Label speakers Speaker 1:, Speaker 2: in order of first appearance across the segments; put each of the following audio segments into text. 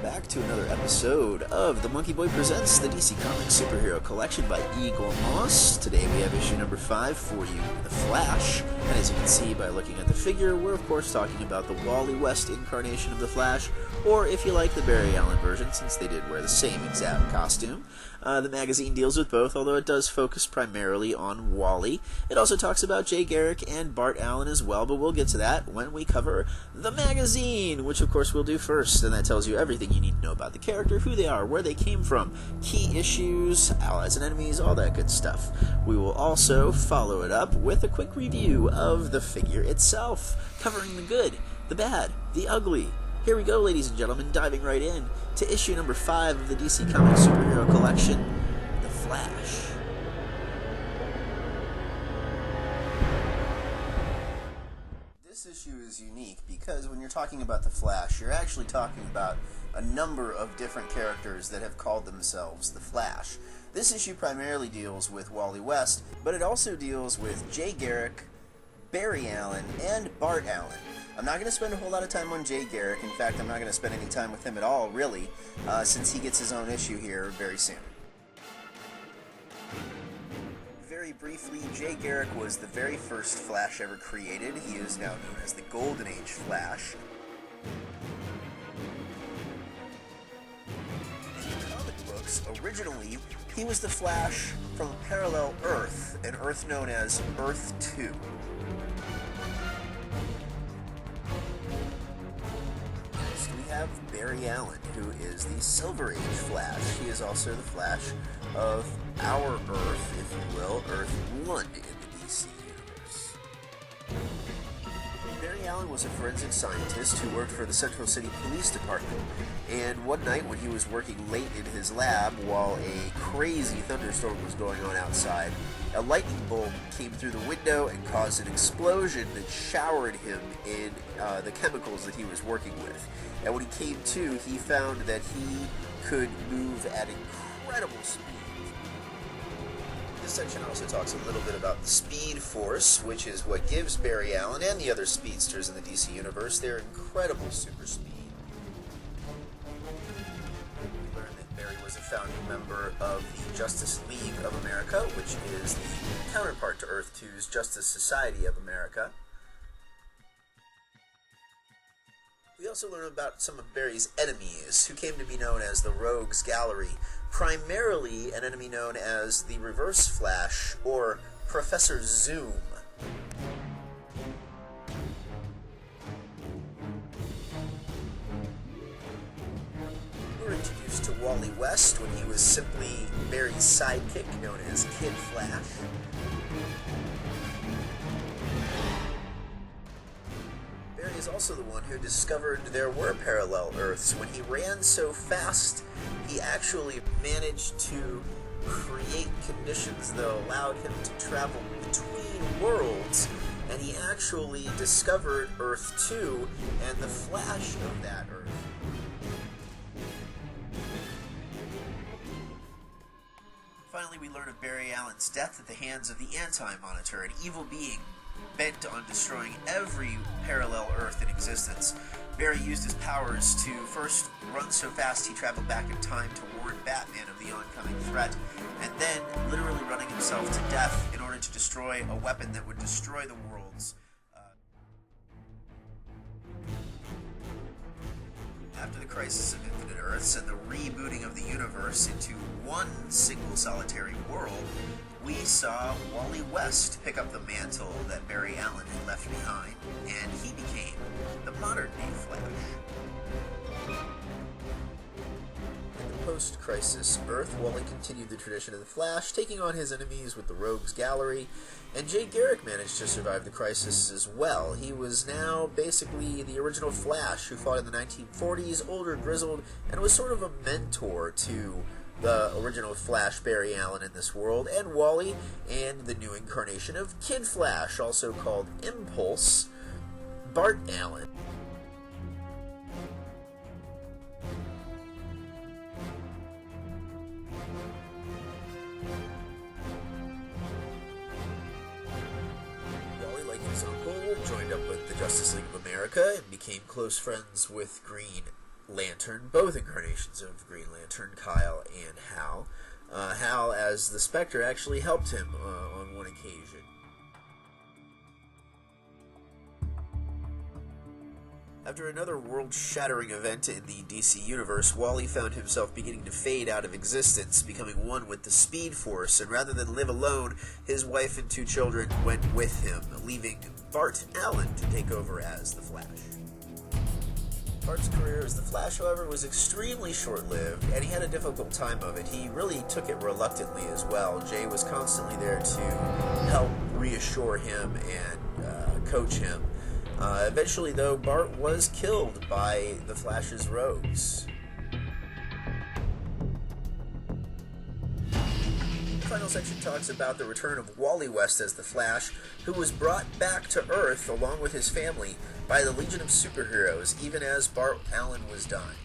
Speaker 1: back to another episode of the MonkeyBoy Presents the DC Comics Superhero Collection by Eaglemoss. Today we have issue number 5 for you, The Flash. And as you can see by looking at the figure, we're of course talking about the Wally West incarnation of the Flash, or if you like, the Barry Allen version, since they did wear the same exact costume. The magazine deals with both, although it does focus primarily on Wally. It also talks about Jay Garrick and Bart Allen as well, but we'll get to that when we cover the magazine, which of course we'll do first, and that tells you everything you need to know about the character, who they are, where they came from, key issues, allies and enemies, all that good stuff. We will also follow it up with a quick review of the figure itself, covering the good, the bad, the ugly. Here we go, ladies and gentlemen, diving right in to issue number 5 of the DC Comics Superhero Collection, The Flash. This issue is unique because when you're talking about The Flash, you're actually talking about a number of different characters that have called themselves The Flash. This issue primarily deals with Wally West, but it also deals with Jay Garrick, Barry Allen, and Bart Allen. I'm not going to spend a whole lot of time on Jay Garrick. In fact, I'm not going to spend any time with him at all, really, since he gets his own issue here very soon. Very briefly, Jay Garrick was the very first Flash ever created. He is now known as the Golden Age Flash. In the comic books, originally, he was the Flash from a parallel Earth, an Earth known as Earth 2. Have Barry Allen, who is the Silver Age Flash. He is also the Flash of our Earth, if you will, Earth 1 in the DC universe. Barry Allen was a forensic scientist who worked for the Central City Police Department, and one night when he was working late in his lab while a crazy thunderstorm was going on outside, a lightning bolt came through the window and caused an explosion that showered him in the chemicals that he was working with. And when he came to, he found that he could move at incredible speed. This section also talks a little bit about the Speed Force, which is what gives Barry Allen and the other speedsters in the DC universe their incredible super speed. We learned that Barry was a founding member of the Justice League of America, which is the counterpart to Earth 2's Justice Society of America. We also learn about some of Barry's enemies, who came to be known as the Rogues Gallery, primarily an enemy known as the Reverse Flash, or Professor Zoom. We were introduced to Wally West when he was simply Barry's sidekick, known as Kid Flash. Barry is also the one who discovered there were parallel Earths. When he ran so fast, he actually managed to create conditions that allowed him to travel between worlds, and he actually discovered Earth 2 and the Flash of that Earth. Finally, we learn of Barry Allen's death at the hands of the Anti-Monitor, an evil being bent on destroying every parallel Earth in existence. Barry used his powers to first run so fast he traveled back in time to warn Batman of the oncoming threat, and then literally running himself to death in order to destroy a weapon that would destroy the worlds. After the crisis of Infinite Earths and the rebooting of the universe into one single solitary world, we saw Wally West pick up the mantle that Barry Allen had left behind, and he became the modern-day Flash. In the post-crisis Earth, Wally continued the tradition of the Flash, taking on his enemies with the Rogues Gallery, and Jay Garrick managed to survive the crisis as well. He was now basically the original Flash who fought in the 1940s, older, grizzled, and was sort of a mentor to the original Flash, Barry Allen, in this world, and Wally, and the new incarnation of Kid Flash, also called Impulse, Bart Allen. Wally, like his uncle, joined up with the Justice League of America and became close friends with Green Lantern, both incarnations of Green Lantern, Kyle and Hal. Hal, as the Spectre, actually helped him on one occasion. After another world-shattering event in the DC Universe, Wally found himself beginning to fade out of existence, becoming one with the Speed Force, and rather than live alone, his wife and 2 children went with him, leaving Bart Allen to take over as the Flash. Bart's career as the Flash, however, was extremely short-lived, and he had a difficult time of it. He really took it reluctantly as well. Jay was constantly there to help reassure him and coach him. Eventually, though, Bart was killed by the Flash's rogues. The final section talks about the return of Wally West as the Flash, who was brought back to Earth along with his family by the Legion of Superheroes, even as Bart Allen was dying.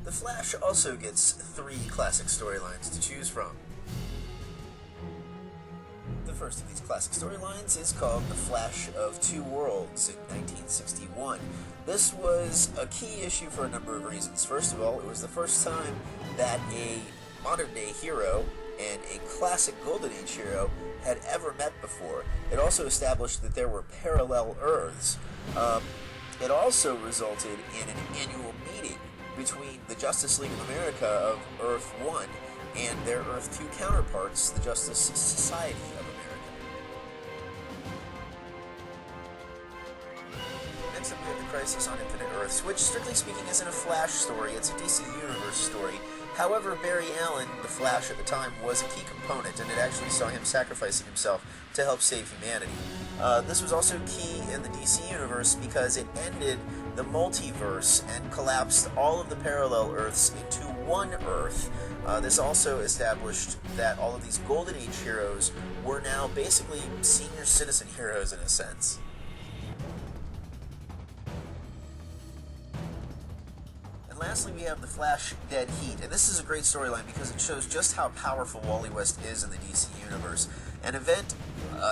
Speaker 1: The Flash also gets 3 classic storylines to choose from. The first of these classic storylines is called The Flash of Two Worlds in 1961. This was a key issue for a number of reasons. First of all, it was the first time that a modern-day hero and a classic Golden Age hero had ever met before. It also established that there were parallel Earths. It also resulted in an annual meeting between the Justice League of America of Earth 1 and their Earth 2 counterparts, the Justice Society of America. Next up we have the Crisis on Infinite Earths, which strictly speaking isn't a Flash story, it's a DC Universe story. However, Barry Allen, the Flash at the time, was a key component, and it actually saw him sacrificing himself to help save humanity. This was also key in the DC Universe because it ended the multiverse and collapsed all of the parallel Earths into one Earth. This also established that all of these Golden Age heroes were now basically senior citizen heroes in a sense. Lastly, we have The Flash Dead Heat, and this is a great storyline because it shows just how powerful Wally West is in the DC Universe. An event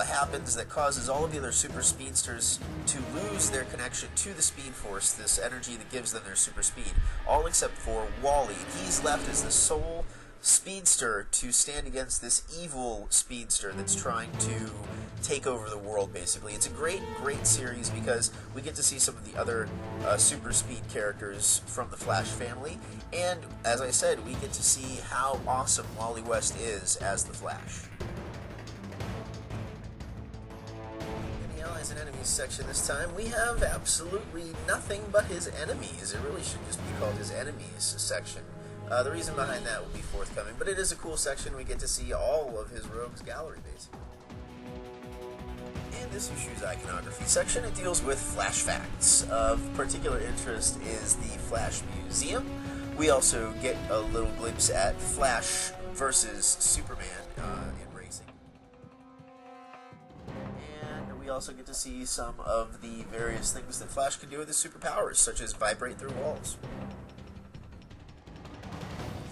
Speaker 1: happens that causes all of the other super speedsters to lose their connection to the Speed Force, this energy that gives them their super speed, all except for Wally. He's left as the sole speedster to stand against this evil speedster that's trying to take over the world, basically. It's a great series because we get to see some of the other super speed characters from the Flash family, and as I said, we get to see how awesome Wally West is as the Flash. In the Allies and Enemies section this time, we have absolutely nothing but his enemies. It really should just be called his Enemies section. The reason behind that will be forthcoming, but it is a cool section. We get to see all of his rogues gallery, basically. In this issue's iconography section, it deals with Flash facts. Of particular interest is the Flash Museum. We also get a little glimpse at Flash versus Superman in racing. And we also get to see some of the various things that Flash can do with his superpowers, such as vibrate through walls.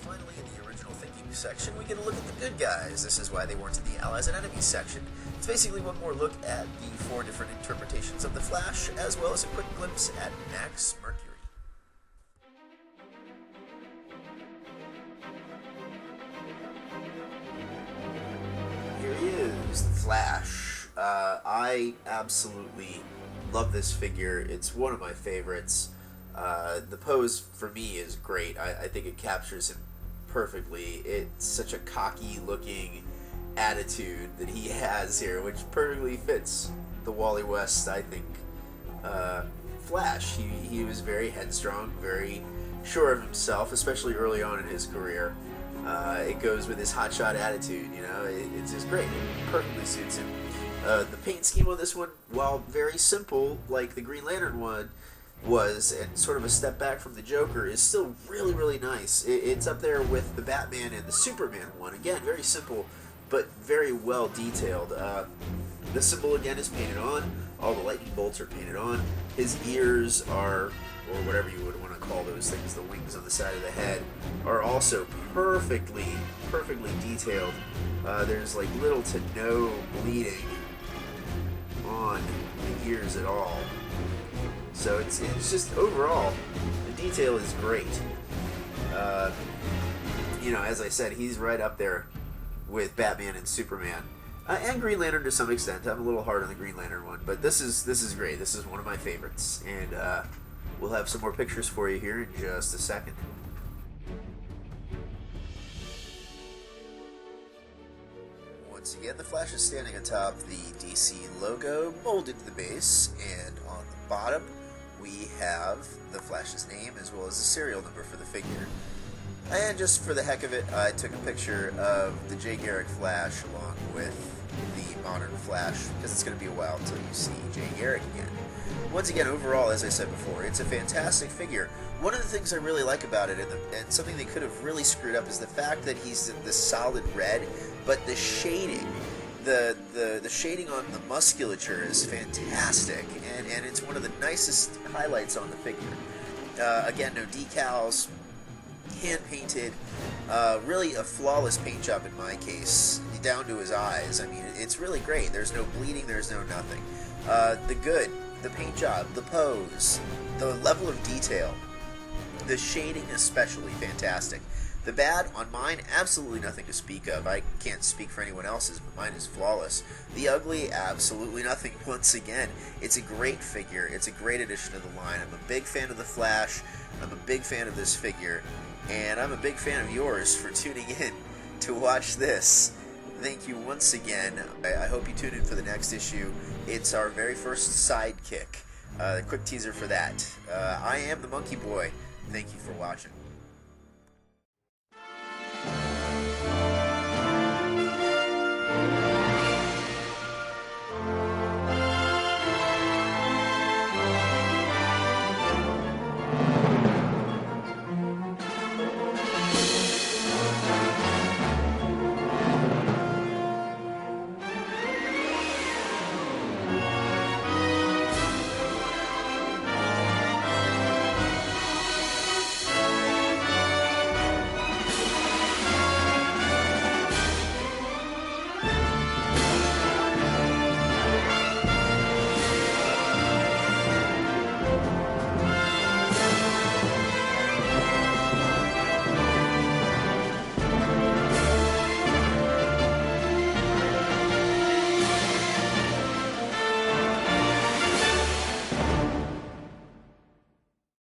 Speaker 1: Finally, in the original thinking section, we get a look at the good guys. This is why they weren't in the Allies and Enemies section. It's basically one more look at the 4 different interpretations of the Flash, as well as a quick glimpse at Max Mercury. Here he is, the Flash. I absolutely love this figure. It's one of my favorites. The pose, for me, is great. I think it captures him perfectly. It's such a cocky-looking attitude that he has here, which perfectly fits the Wally West, I think, Flash. He was very headstrong, very sure of himself, especially early on in his career. It goes with his hotshot attitude, you know, it's just great. It perfectly suits him. The paint scheme on this one, while very simple, like the Green Lantern one was, and sort of a step back from the Joker, is still really nice. It's up there with the Batman and the Superman one. Again, very simple, but very well detailed. The symbol again is painted on. All the lightning bolts are painted on. His ears are, or whatever you would want to call those things, the wings on the side of the head, are also perfectly detailed. There's like little to no bleeding ears at all. So it's just overall, the detail is great. You know, as I said, he's right up there with Batman and Superman, and Green Lantern to some extent. I'm a little hard on the Green Lantern one, but this is great. This is one of my favorites, and we'll have some more pictures for you here in just a second. Once again, the Flash is standing atop the DC logo molded to the base, and on the bottom we have the Flash's name as well as the serial number for the figure. And just for the heck of it, I took a picture of the Jay Garrick Flash along with the modern Flash, because it's going to be a while until you see Jay Garrick again. Once again, overall, as I said before, it's a fantastic figure. One of the things I really like about it, and something they could have really screwed up, is the fact that he's in this solid red, but the shading, the shading on the musculature is fantastic, and it's one of the nicest highlights on the figure. Again, no decals, hand-painted, really a flawless paint job in my case, down to his eyes. I mean, it's really great. There's no bleeding, there's no nothing. The paint job, the pose, the level of detail, the shading especially fantastic. The bad, on mine, absolutely nothing to speak of. I can't speak for anyone else's, but mine is flawless. The ugly, absolutely nothing once again. It's a great figure. It's a great addition to the line. I'm a big fan of the Flash. I'm a big fan of this figure. And I'm a big fan of yours for tuning in to watch this. Thank you once again. I hope you tune in for the next issue. It's our very first sidekick. A quick teaser for that. I am the MonkeyBoy. Thank you for watching.